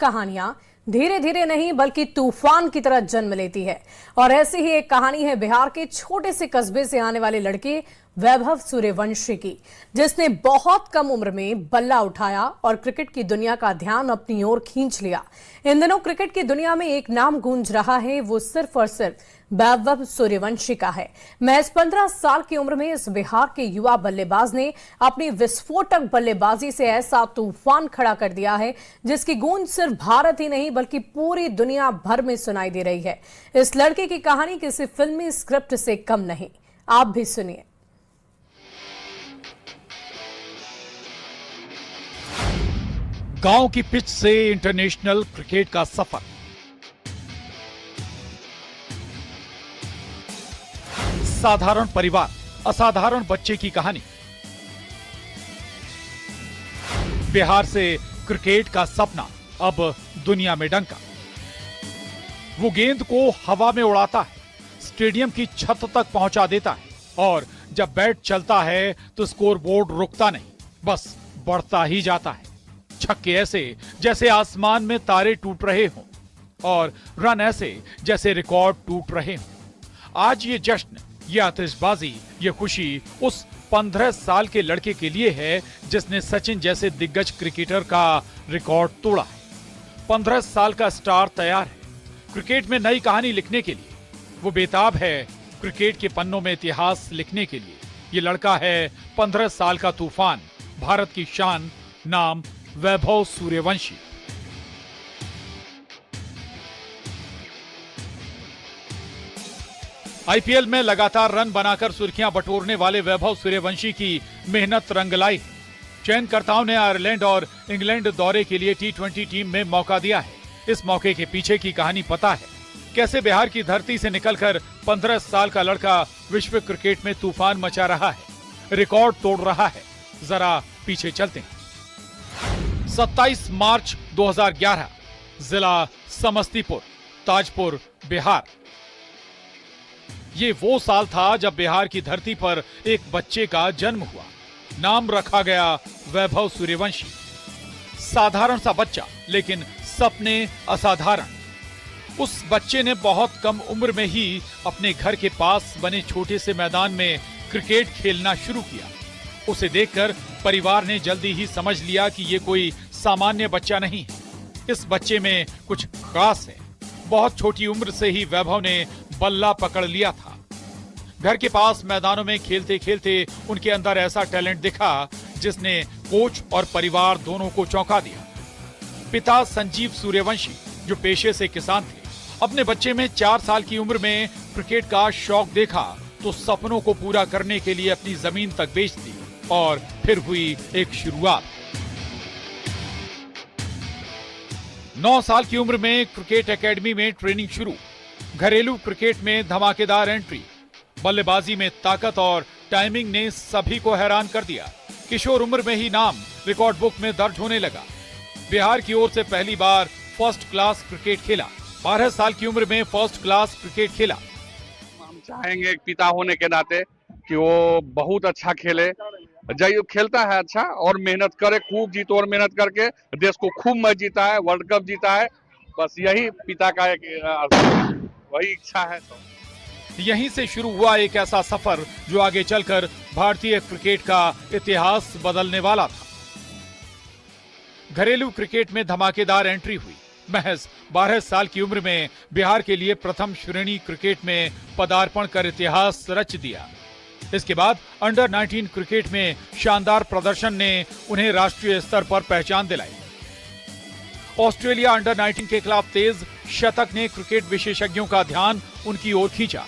कहानियां धीरे धीरे नहीं बल्कि तूफान की तरह जन्म लेती है। और ऐसी ही एक कहानी है बिहार के छोटे से कस्बे से आने वाले लड़के वैभव सूर्यवंशी की, जिसने बहुत कम उम्र में बल्ला उठाया और क्रिकेट की दुनिया का ध्यान अपनी ओर खींच लिया। इन दिनों क्रिकेट की दुनिया में एक नाम गूंज रहा है, वो सिर्फ और सिर्फ वैभव सूर्यवंशी का है। महज 15 साल की उम्र में इस बिहार के युवा बल्लेबाज ने अपनी विस्फोटक बल्लेबाजी से ऐसा तूफान खड़ा कर दिया है जिसकी गूंज सिर्फ भारत ही नहीं बल्कि पूरी दुनिया भर में सुनाई दे रही है। इस लड़के की कहानी किसी फिल्मी स्क्रिप्ट से कम नहीं, आप भी सुनिए। गांव की पिच से इंटरनेशनल क्रिकेट का सफर, साधारण परिवार, असाधारण बच्चे की कहानी। बिहार से क्रिकेट का सपना, अब दुनिया में डंका। वो गेंद को हवा में उड़ाता है, स्टेडियम की छत तक पहुंचा देता है और जब बैट चलता है तो स्कोरबोर्ड रुकता नहीं, बस बढ़ता ही जाता है। छक्के ऐसे जैसे आसमान में तारे टूट रहे हों और रन ऐसे जैसे रिकॉर्ड टूट रहे हों। आज ये जश्न, ये आतिशबाजी, ये खुशी उस 15 साल के लड़के के लिए है जिसने सचिन जैसे दिग्गज क्रिकेटर का रिकॉर्ड तोड़ा है। 15 साल का स्टार तैयार है क्रिकेट में नई कहानी लिखने के लिए। वो बेताब है क्रिकेट के पन्नों में इतिहास लिखने के लिए। ये लड़का है 15 साल का तूफान, भारत की शान, नाम वैभव सूर्यवंशी। आईपीएल में लगातार रन बनाकर सुर्खियां बटोरने वाले वैभव सूर्यवंशी की मेहनत रंग लाई। चयनकर्ताओं ने आयरलैंड और इंग्लैंड दौरे के लिए टी20 टीम में मौका दिया है। इस मौके के पीछे की कहानी पता है, कैसे बिहार की धरती से निकलकर 15 साल का लड़का विश्व क्रिकेट में तूफान मचा रहा है, रिकॉर्ड तोड़ रहा है। जरा पीछे चलते हैं। 27 मार्च 2011, जिला समस्तीपुर, ताजपुर, बिहार। ये वो साल था जब बिहार की धरती पर एक बच्चे का जन्म हुआ। नाम रखा गया वैभव सूर्यवंशी। साधारण सा बच्चा, लेकिन सपने असाधारण। उस बच्चे ने बहुत कम उम्र में ही अपने घर के पास बने छोटे से मैदान में क्रिकेट खेलना शुरू किया। उसे देखकर परिवार ने जल्दी ही समझ लिया कि ये कोई सामान्य बच्चा नहीं है, इस बच्चे में कुछ खास है। बहुत छोटी उम्र से ही वैभव ने बल्ला पकड़ लिया था। घर के पास मैदानों में खेलते खेलते उनके अंदर ऐसा टैलेंट दिखा जिसने कोच और परिवार दोनों को चौंका दिया। पिता संजीव सूर्यवंशी, जो पेशे से किसान थे, अपने बच्चे में 4 साल की उम्र में क्रिकेट का शौक देखा तो सपनों को पूरा करने के लिए अपनी जमीन तक बेच दी और फिर हुई एक शुरुआत। 9 साल की उम्र में क्रिकेट एकेडमी में ट्रेनिंग शुरू। घरेलू क्रिकेट में धमाकेदार एंट्री, बल्लेबाजी में ताकत और टाइमिंग ने सभी को हैरान कर दिया। किशोर उम्र में ही नाम रिकॉर्ड बुक में दर्ज होने लगा। बिहार की ओर से पहली बार फर्स्ट क्लास क्रिकेट खेला। 12 साल की उम्र में फर्स्ट क्लास क्रिकेट खेला। हम चाहेंगे एक पिता होने के नाते कि वो बहुत अच्छा खेले, जो खेलता है अच्छा और मेहनत करे, खूब जीतो और मेहनत करके देश को खूब मैच जीता है, वर्ल्ड कप जीता है। बस यही पिता का एक वही इच्छा है। यहीं से शुरू हुआ एक ऐसा सफर जो आगे चलकर भारतीय क्रिकेट का इतिहास बदलने वाला था। घरेलू क्रिकेट में धमाकेदार एंट्री हुई। महज 12 साल की उम्र में बिहार के लिए प्रथम श्रेणी क्रिकेट में पदार्पण कर इतिहास रच दिया। इसके बाद अंडर 19 क्रिकेट में शानदार प्रदर्शन ने उन्हें राष्ट्रीय स्तर पर पहचान दिलाई। ऑस्ट्रेलिया अंडर 19 के खिलाफ तेज शतक ने क्रिकेट विशेषज्ञों का ध्यान उनकी ओर खींचा।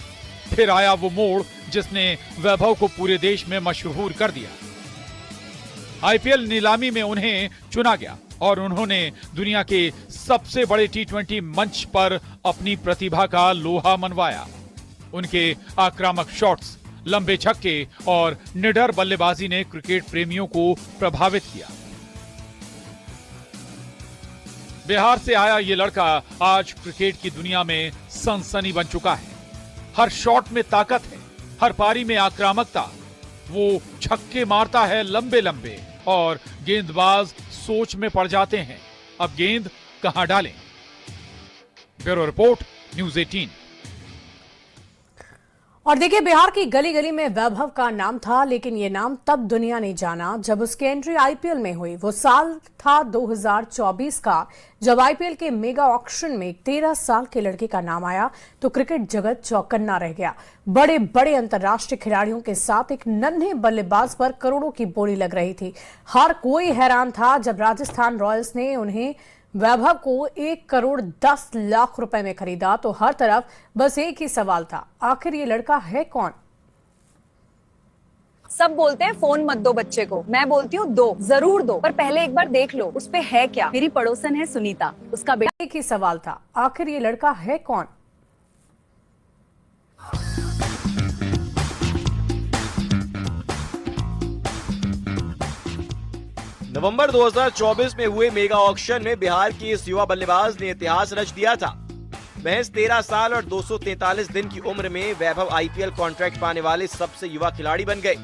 फिर आया वो मोड़ जिसने वैभव को पूरे देश में मशहूर कर दिया। आईपीएल नीलामी में उन्हें चुना गया और उन्होंने दुनिया के सबसे बड़े टी20 मंच पर अपनी प्रतिभा का लोहा मनवाया। उनके आक्रामक शॉट्स, लंबे छक्के और निडर बल्लेबाजी ने क्रिकेट प्रेमियों को प्रभावित किया। बिहार से आया ये लड़का आज क्रिकेट की दुनिया में सनसनी बन चुका है। हर शॉट में ताकत है, हर पारी में आक्रामकता। वो छक्के मारता है लंबे लंबे और गेंदबाज सोच में पड़ जाते हैं। अब गेंद कहां डालें। Bureau report, news 18। और देखिए, बिहार की गली गली में वैभव का नाम था, लेकिन ये नाम तब दुनिया ने जाना जब उसकी एंट्री आईपीएल में हुई। वो साल था 2024 का, जब आईपीएल के मेगा ऑक्शन में 13 साल के लड़के का नाम आया तो क्रिकेट जगत चौकन्ना रह गया। बड़े बड़े अंतर्राष्ट्रीय खिलाड़ियों के साथ एक नन्हे बल्लेबाज पर करोड़ों की बोली लग रही थी। हर कोई हैरान था जब राजस्थान रॉयल्स ने उन्हें वैभव को 1,10,00,000 रुपए में खरीदा तो हर तरफ बस एक ही सवाल था, आखिर ये लड़का है कौन? सब बोलते हैं फोन मत दो बच्चे को, मैं बोलती हूँ दो, जरूर दो, पर पहले एक बार देख लो उस पे है क्या। मेरी पड़ोसन है सुनीता, उसका बेटा। एक ही सवाल था, आखिर ये लड़का है कौन? नवंबर 2024 में हुए मेगा ऑक्शन में बिहार के इस युवा बल्लेबाज ने इतिहास रच दिया था। महज 13 साल और 243 दिन की उम्र में वैभव आईपीएल कॉन्ट्रैक्ट पाने वाले सबसे युवा खिलाड़ी बन गए।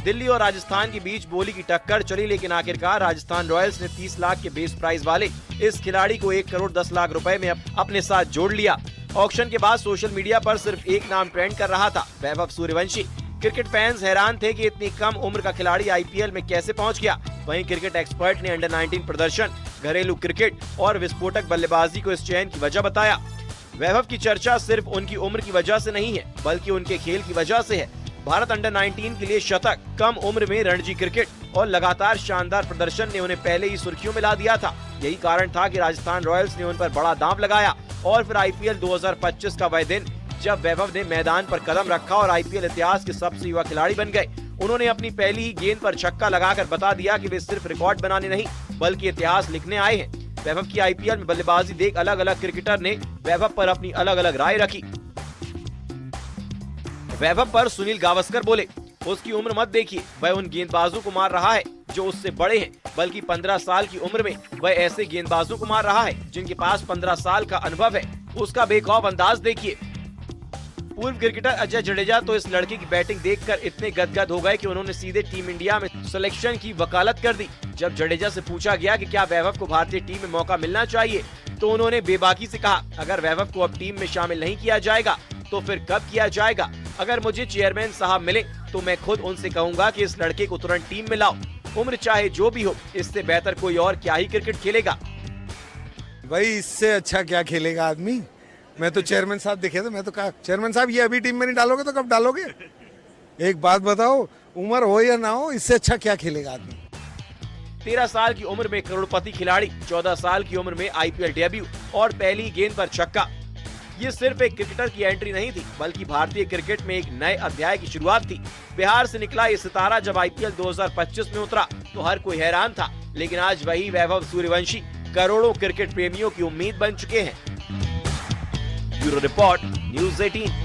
दिल्ली और राजस्थान के बीच बोली की टक्कर चली, लेकिन आखिरकार राजस्थान रॉयल्स ने 30 लाख के बेस प्राइस वाले इस खिलाड़ी को 1,10,00,000 रुपए में अपने साथ जोड़ लिया। ऑक्शन के बाद सोशल मीडिया पर सिर्फ एक नाम ट्रेंड कर रहा था, वैभव सूर्यवंशी। क्रिकेट फैंस हैरान थे कि इतनी कम उम्र का खिलाड़ी आईपीएल में कैसे पहुंच गया। वहीं क्रिकेट एक्सपर्ट ने अंडर 19 प्रदर्शन, घरेलू क्रिकेट और विस्फोटक बल्लेबाजी को इस चयन की वजह बताया। वैभव की चर्चा सिर्फ उनकी उम्र की वजह से नहीं है, बल्कि उनके खेल की वजह से है। भारत अंडर 19 के लिए शतक, कम उम्र में रणजी क्रिकेट और लगातार शानदार प्रदर्शन ने उन्हें पहले ही सुर्खियों में ला दिया था। यही कारण था कि राजस्थान रॉयल्स ने उन पर बड़ा दांव लगाया और फिर आईपीएल 2025 का वह दिन जब वैभव ने मैदान पर कदम रखा और आईपीएल इतिहास के सबसे युवा खिलाड़ी बन गए। उन्होंने अपनी पहली ही गेंद पर छक्का लगाकर बता दिया कि वे सिर्फ रिकॉर्ड बनाने नहीं बल्कि इतिहास लिखने आए हैं। वैभव की आईपीएल में बल्लेबाजी देख अलग अलग क्रिकेटर ने वैभव पर अपनी अलग अलग राय रखी। वैभव पर सुनील गावस्कर बोले, उसकी उम्र मत देखिए, वह उन गेंदबाजों को मार रहा है जो उससे बड़े हैं, बल्कि 15 साल की उम्र में वह ऐसे गेंदबाजों को मार रहा है जिनके पास 15 साल का अनुभव है। उसका बेखौफ अंदाज देखिए। पूर्व क्रिकेटर अजय जडेजा तो इस लड़के की बैटिंग देखकर इतने गदगद हो गए कि उन्होंने सीधे टीम इंडिया में सिलेक्शन की वकालत कर दी। जब जडेजा से पूछा गया कि क्या वैभव को भारतीय टीम में मौका मिलना चाहिए, तो उन्होंने बेबाकी से कहा, अगर वैभव को अब टीम में शामिल नहीं किया जाएगा तो फिर कब किया जाएगा। अगर मुझे चेयरमैन साहब मिले तो मैं खुद उनसे कहूँगा कि इस लड़के को तुरंत टीम में लाओ। उम्र चाहे जो भी हो, इससे बेहतर कोई और क्या ही क्रिकेट खेलेगा। भाई इससे अच्छा क्या खेलेगा आदमी। मैं तो चेयरमैन साहब देखे थे, मैं तो कहा चेयरमैन साहब ये अभी टीम में नहीं डालोगे तो कब डालोगे। एक बात बताओ, उम्र हो या ना हो, इससे अच्छा क्या खेलेगा आदमी। 13 साल की उम्र में करोड़पति खिलाड़ी, 14 साल की उम्र में आईपीएल डेब्यू और पहली गेंद पर छक्का। ये सिर्फ एक क्रिकेटर की एंट्री नहीं थी, बल्कि भारतीय क्रिकेट में एक नए अध्याय की शुरुआत थी। बिहार से निकला ये सितारा जब आईपीएल 2025 में उतरा तो हर कोई हैरान था, लेकिन आज वही वैभव सूर्यवंशी करोड़ों क्रिकेट प्रेमियों की उम्मीद बन चुके हैं। Bureau report, news 18।